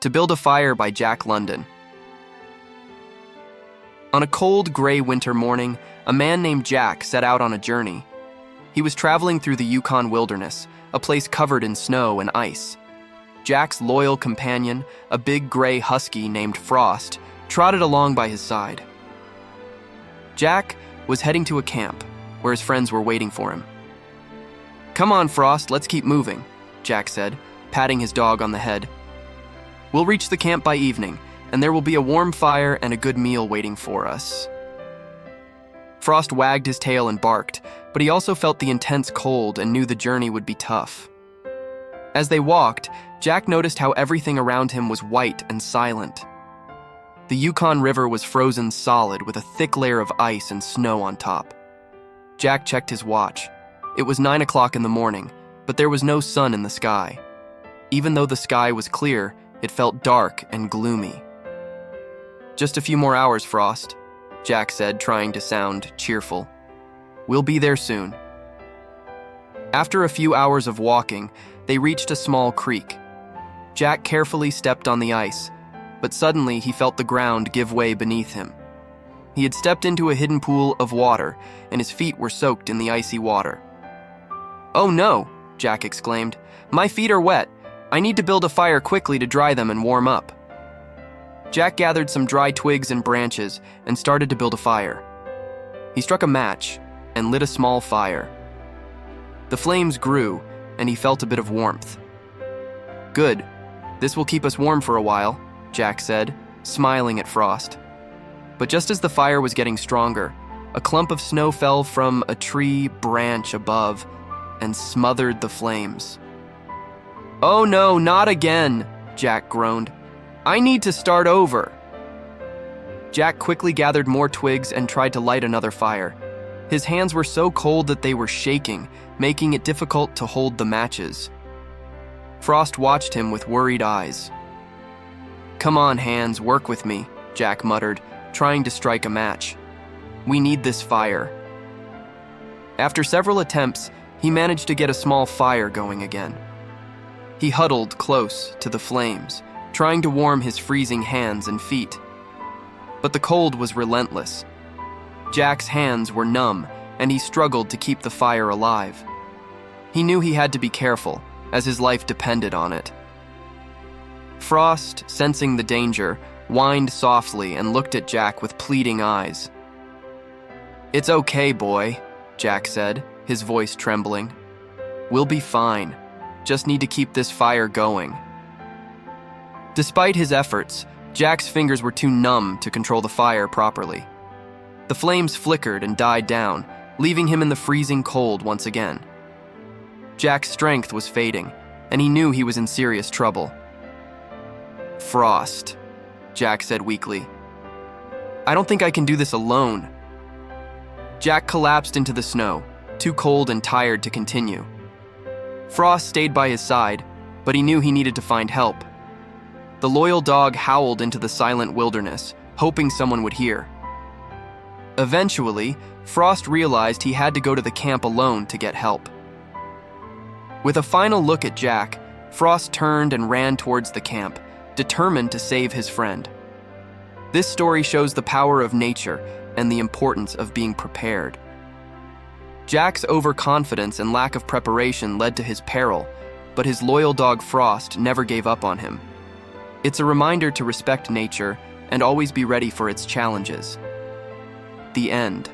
To Build a Fire by Jack London. On a cold, gray winter morning, a man named Jack set out on a journey. He was traveling through the Yukon wilderness, a place covered in snow and ice. Jack's loyal companion, a big gray husky named Frost, trotted along by his side. Jack was heading to a camp, where his friends were waiting for him. "Come on, Frost, let's keep moving," Jack said, patting his dog on the head. "We'll reach the camp by evening, and there will be a warm fire and a good meal waiting for us." Frost wagged his tail and barked, but he also felt the intense cold and knew the journey would be tough. As they walked, Jack noticed how everything around him was white and silent. The Yukon River was frozen solid with a thick layer of ice and snow on top. Jack checked his watch. It was 9 o'clock in the morning, but there was no sun in the sky. Even though the sky was clear, it felt dark and gloomy. "Just a few more hours, Frost," Jack said, trying to sound cheerful. "We'll be there soon." After a few hours of walking, they reached a small creek. Jack carefully stepped on the ice, but suddenly he felt the ground give way beneath him. He had stepped into a hidden pool of water, and his feet were soaked in the icy water. "Oh no," Jack exclaimed. "My feet are wet. I need to build a fire quickly to dry them and warm up." Jack gathered some dry twigs and branches and started to build a fire. He struck a match and lit a small fire. The flames grew, and he felt a bit of warmth. "Good. This will keep us warm for a while," Jack said, smiling at Frost. But just as the fire was getting stronger, a clump of snow fell from a tree branch above and smothered the flames. "Oh no, not again," Jack groaned. "I need to start over." Jack quickly gathered more twigs and tried to light another fire. His hands were so cold that they were shaking, making it difficult to hold the matches. Frost watched him with worried eyes. "Come on, hands, work with me," Jack muttered, trying to strike a match. "We need this fire." After several attempts, he managed to get a small fire going again. He huddled close to the flames, trying to warm his freezing hands and feet. But the cold was relentless. Jack's hands were numb, and he struggled to keep the fire alive. He knew he had to be careful, as his life depended on it. Frost, sensing the danger, whined softly and looked at Jack with pleading eyes. "It's okay, boy," Jack said, his voice trembling. "We'll be fine. Just need to keep this fire going." Despite his efforts, Jack's fingers were too numb to control the fire properly. The flames flickered and died down, leaving him in the freezing cold once again. Jack's strength was fading, and he knew he was in serious trouble. "Frost," Jack said weakly. "I don't think I can do this alone." Jack collapsed into the snow, too cold and tired to continue. Frost stayed by his side, but he knew he needed to find help. The loyal dog howled into the silent wilderness, hoping someone would hear. Eventually, Frost realized he had to go to the camp alone to get help. With a final look at Jack, Frost turned and ran towards the camp, determined to save his friend. This story shows the power of nature and the importance of being prepared. Jack's overconfidence and lack of preparation led to his peril, but his loyal dog Frost never gave up on him. It's a reminder to respect nature and always be ready for its challenges. The end.